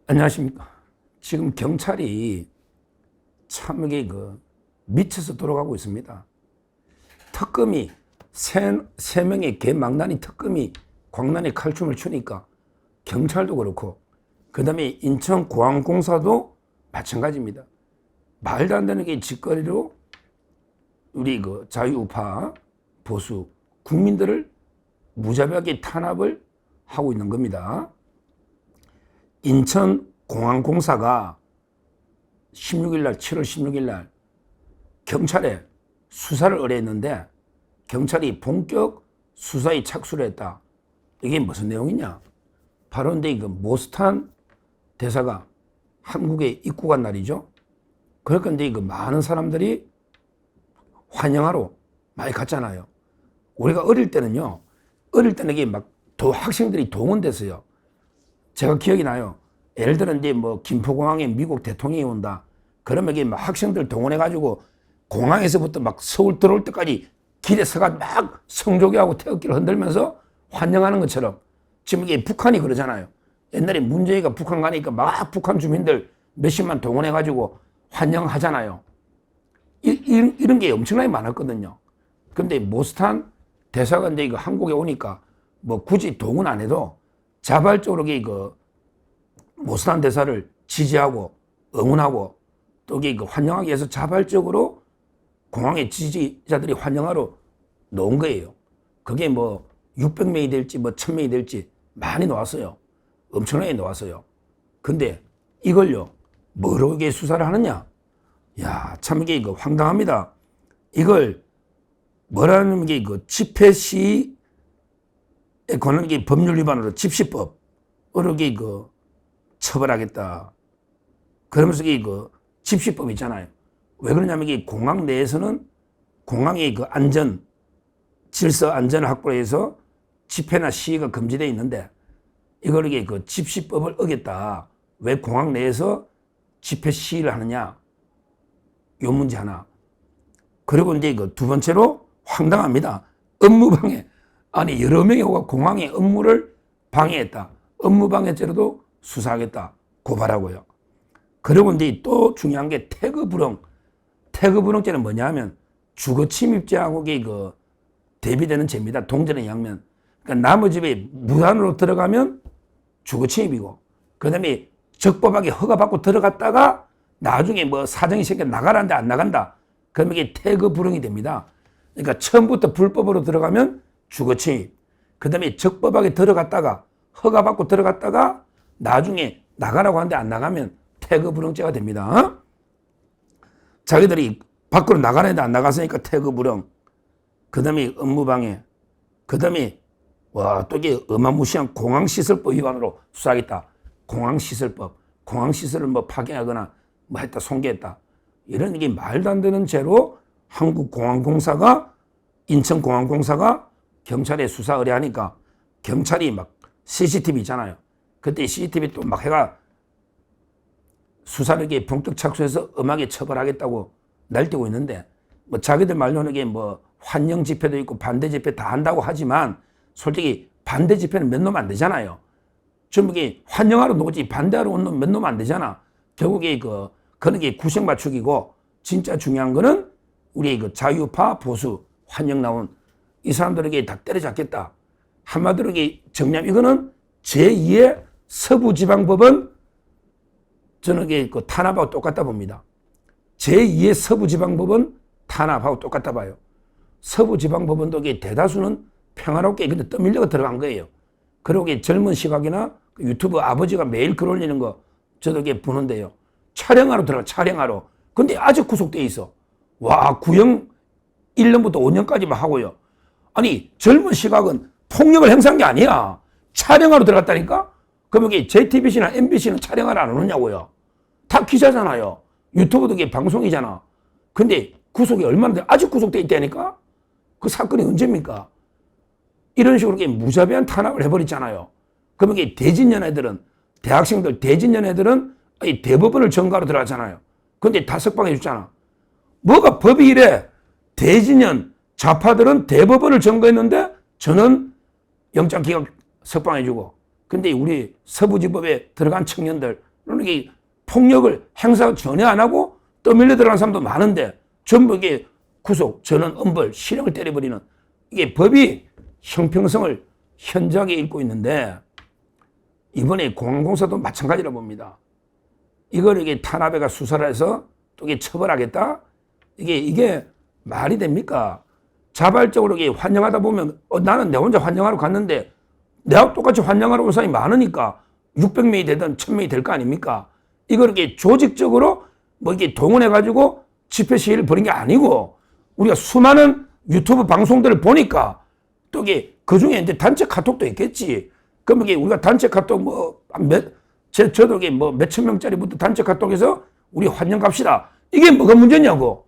안녕하십니까. 지금 경찰이 참 이게 미쳐서 돌아가고 있습니다. 특검이 세 명의 개망나니 특검이 광란에 칼춤을 추니까 경찰도 그렇고 그 다음에 인천공항공사도 마찬가지입니다. 말도 안 되는 게 짓거리로 우리 자유우파 보수 국민들을 무자비하게 탄압을 하고 있는 겁니다. 인천공항공사가 16일날 7월 16일날 경찰에 수사를 의뢰했는데 경찰이 본격 수사에 착수를 했다. 이게 무슨 내용이냐? 바로 근데 모스탄 대사가 한국에 입국한 날이죠. 그러니까 이제 많은 사람들이 환영하러 많이 갔잖아요. 우리가 어릴 때는 이게 막 학생들이 동원됐어요. 제가 기억이 나요. 예를 들어 이제 김포공항에 미국 대통령이 온다. 그러면 이게 막 학생들 동원해가지고 공항에서부터 막 서울 들어올 때까지 길에 서가 막 성조기하고 태극기를 흔들면서 환영하는 것처럼 지금 이게 북한이 그러잖아요. 옛날에 문재인이가 북한 가니까 막 북한 주민들 몇십만 동원해가지고 환영하잖아요. 이런 게 엄청나게 많았거든요. 근데 모스탄 대사가 이제 한국에 오니까 굳이 동원 안 해도 자발적으로 모스탄 대사를 지지하고 응원하고 또 환영하기 위해서 자발적으로 공항에 지지자들이 환영하러 놓은 거예요. 그게 600명이 될지 1000명이 될지 많이 나왔어요. 엄청나게 나왔어요. 근데 이걸요, 뭐로 이게 수사를 하느냐? 야, 참 이게 황당합니다. 이걸 뭐라는 게 집회 시에 관한 게 법률 위반으로 집시법으로 이게 처벌하겠다. 그러면서 이게 집시법 있잖아요. 왜 그러냐면 이게 공항 내에서는 공항의 질서 안전을 확보해서 집회나 시위가 금지되어 있는데 이걸 이게 집시법을 어겼다. 왜 공항 내에서 집회 시위를 하느냐? 요 문제 하나. 그리고 이제 두 번째로 황당합니다. 업무방해. 아니 여러 명이 오가 공항의 업무를 방해했다. 업무방해죄로도 수사하겠다. 고발하고요. 그리고 이제 또 중요한 게 태그불응. 태그불응죄는 뭐냐 하면 주거침입죄하고 대비되는 죄입니다. 동전의 양면. 그러니까 남의 집에 무단으로 들어가면 주거침입이고 그 다음에 적법하게 허가받고 들어갔다가 나중에 사정이 생겨 나가라는데 안 나간다. 그러면 이게 태그불응이 됩니다. 그러니까 처음부터 불법으로 들어가면 주거침입. 그 다음에 적법하게 들어갔다가 허가받고 들어갔다가 나중에 나가라고 하는데 안 나가면 태그불응죄가 됩니다. 자기들이 밖으로 나가는데 안 나갔으니까 태그불응. 그 다음에 업무방해. 그 다음에 또 이게 어마무시한 공항시설법 위반으로 수사하겠다. 공항시설법. 공항시설을 파괴하거나 했다, 손괴했다. 이런 이게 말도 안 되는 죄로 한국공항공사가 인천공항공사가 경찰에 수사 의뢰하니까 경찰이 CCTV 있잖아요. 그때 CCTV 또 해가 수사를 이게 본격 착수해서 엄하게 처벌하겠다고 날뛰고 있는데 자기들 말로는 이게 환영 집회도 있고 반대 집회 다 한다고 하지만 솔직히 반대 집회는 몇 놈 안 되잖아요. 전부 이게 환영하러 오지 반대하러 온 놈 몇 놈 안 되잖아. 결국에 그런 게 구색 맞추기고 진짜 중요한 거는 우리 자유파 보수 환영 나온 이 사람들에게 다 때려잡겠다. 한마디로 이게 정리하면 이거는 제2의 서부지방법은 저는 이게 탄압하고 똑같다 봅니다. 제2의 서부지방법은 탄압하고 똑같다 봐요. 서부지방법원도 대다수는 평화롭게 근데 떠밀려가 들어간 거예요. 그리고 젊은 시각이나 유튜브 아버지가 매일 글 올리는 거 저도 보는데요. 촬영하러 들어가, 촬영하러. 근데 아직 구속돼 있어. 와, 구형 1년부터 5년까지만 하고요. 아니, 젊은 시각은 폭력을 행사한 게 아니야. 촬영하러 들어갔다니까? 그럼 이게 JTBC나 MBC는 촬영하러 안 오느냐고요. 다 기자잖아요. 유튜브도 이게 방송이잖아. 근데 구속이 얼마나 돼? 아직 구속돼 있다니까? 그 사건이 언제입니까? 이런 식으로 무자비한 탄압을 해버렸잖아요. 그러면 이게 대진연 애들은 대법원을 전가로 들어갔잖아요. 근데 다 석방해 줬잖아. 뭐가 법이 이래? 대진연 좌파들은 대법원을 전가했는데 저는 영장기각 석방해 주고 근데 우리 서부지법에 들어간 청년들 이게 폭력을 행사 전혀 안 하고 떠밀려 들어가는 사람도 많은데 전부 이게 구속, 전원, 엄벌, 실형을 때려버리는 이게 법이 형평성을 현저하게 잃고 있는데 이번에 공항공사도 마찬가지라 봅니다. 이걸 이게 탄압해가 수사를 해서 또 이게 처벌하겠다? 이게 말이 됩니까? 자발적으로 이게 환영하다 보면 나는 내 혼자 환영하러 갔는데 내하고 똑같이 환영하러 온 사람이 많으니까 600명이 되든 1000명이 될 거 아닙니까? 이걸 이렇게 조직적으로 뭐 이게 동원해가지고 집회 시위를 벌인 게 아니고 우리가 수많은 유튜브 방송들을 보니까 또 이게 그 중에 이제 단체 카톡도 있겠지. 그럼 이게 우리가 단체 카톡 저도 이게 뭐 몇천 명짜리부터 단체 카톡에서 우리 환영 갑시다. 이게 뭐가 문제냐고.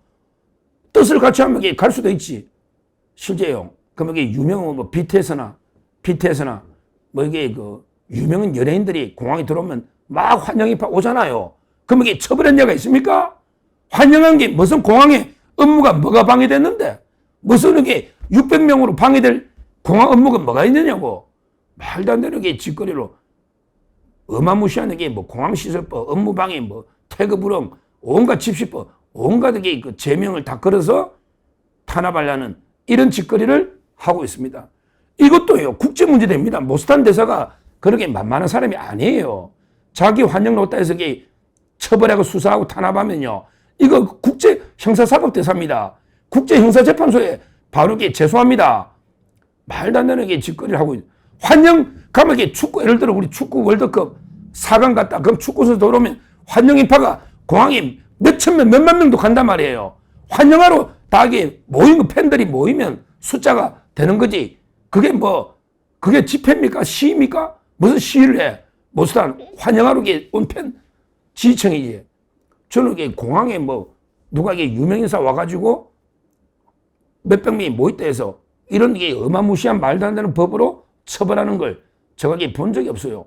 뜻을 같이 하면 이게 갈 수도 있지. 실제요. 그럼 이게 유명한 뭐 BTS나 뭐 이게 그 유명한 연예인들이 공항에 들어오면 막 환영 입학 오잖아요. 그럼 이게 처벌했냐가 있습니까? 환영한 게 무슨 공항에 업무가 뭐가 방해됐는데 무슨 이게 600명으로 방해될 공항 업무가 뭐가 있느냐고. 말도 안 되는 게 짓거리로 어마무시한 게 뭐 공항시설법, 업무방해, 뭐 태그불응, 온갖 집시법, 온갖 게 그 제명을 다 걸어서 탄압하려는 이런 짓거리를 하고 있습니다. 이것도요 국제 문제 됩니다. 모스탄 대사가 그렇게 만만한 사람이 아니에요. 자기 환영 놓았다 해서 처벌하고 수사하고 탄압하면요 이거 국제 형사사법 대사입니다. 국제 형사재판소에 바로 제소합니다. 말도 안 되는 짓거리를 하고 환영 가면 축구 예를 들어 우리 축구 월드컵 4강 갔다 그럼 축구 선수 들어오면 환영 인파가 공항에 몇천 명 몇만 명도 간단 말이에요. 환영하러 다 모인 팬들이 모이면 숫자가 되는 거지. 그게 집회입니까? 시위입니까? 무슨 시위를 해? 모스탄 환영하러 온 팬 지지층이지. 저는 공항에 뭐 누가 유명인사 와가지고 몇백 명이 모였다 해서 이런 어마무시한 말도 안 되는 법으로 처벌하는 걸 제가 본 적이 없어요.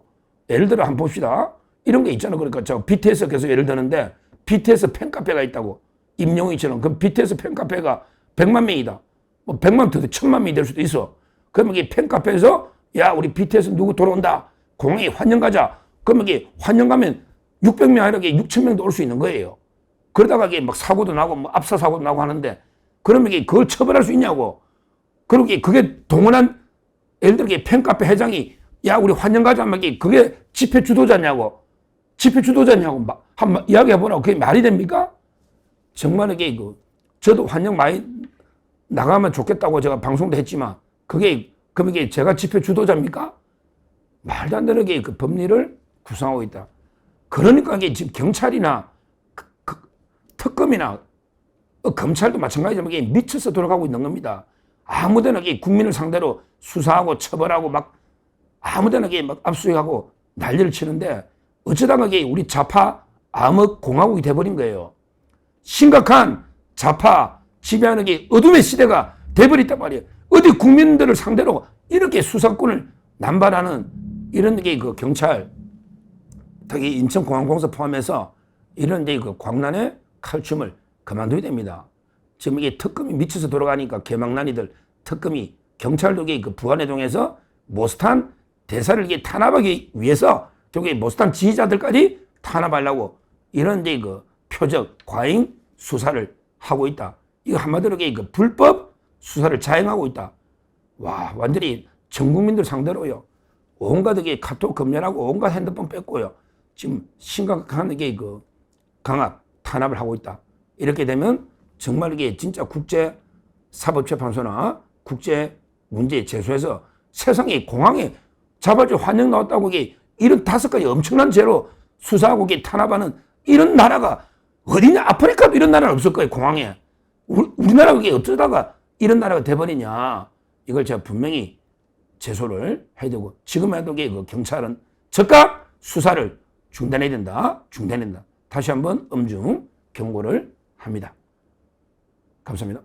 예를 들어 한번 봅시다. 이런 게 있잖아요. 그러니까 제가 BTS 계속 예를 드는데 BTS 팬카페가 있다고. 임영웅이처럼. 그럼 BTS 팬카페가 100만 명이다. 뭐 100만 더 1000만 명이 될 수도 있어. 그러면 팬카페에서 야 우리 BTS 누구 돌아온다. 공항에 환영 가자. 그러면 환영 가면 600명 아니라 6000명도 올 수 있는 거예요. 그러다가 막 사고도 나고 뭐 압사 사고도 나고 하는데 그러면 그걸 처벌할 수 있냐고. 그리고 그게 동원한 예를 들어 팬카페 회장이 야 우리 환영 가자 하면 그게 집회 주도자냐고. 집회 주도자냐고 한번 이야기해보라고. 그게 말이 됩니까? 정말 저도 환영 많이 나가면 좋겠다고 제가 방송도 했지만 그럼 제가 집회 주도자입니까? 말도 안 되는 그 법리를 구성하고 있다. 그러니까 지금 경찰이나 특검이나 검찰도 마찬가지지만 미쳐서 돌아가고 있는 겁니다. 아무데나 국민을 상대로 수사하고 처벌하고 막 아무데나 막 압수수색하고 난리를 치는데 어쩌다가 우리 좌파 암흑 공화국이 돼버린 거예요. 심각한 좌파 지배하는 어둠의 시대가 돼버렸단 말이에요. 어디 국민들을 상대로 이렇게 수사권을 남발하는 이런 그 경찰, 특히 인천공항공사 포함해서 이런 그 광란의 칼춤을 그만둬야 됩니다. 지금 특검이 미쳐서 돌아가니까 개망난이들 특검이 경찰도 그 부안해동에서 모스탄 대사를 탄압하기 위해서 결국에 모스탄 지지자들까지 탄압하려고 이런 그 표적 과잉 수사를 하고 있다. 이거 한마디로 그 불법 수사를 자행하고 있다. 와 완전히 전 국민들 상대로요. 온갖 카톡 검열하고 온갖 핸드폰 뺐고요. 지금 심각한 그 강압 탄압을 하고 있다. 이렇게 되면 정말 진짜 국제 사법재판소나 국제 문제 제소해서 세상에 공항에 자발적 환영 나왔다고 이런 5가지 엄청난 죄로 수사하고 탄압하는 이런 나라가 어디냐? 아프리카도 이런 나라는 없을 거예요. 공항에. 우리나라가 어쩌다가 이런 나라가 돼버리냐. 이걸 제가 분명히 제소를 해야 되고 지금 해도 그 경찰은 즉각 수사를 중단해야 된다. 중단해야 된다. 다시 한번 엄중 경고를 합니다. 감사합니다.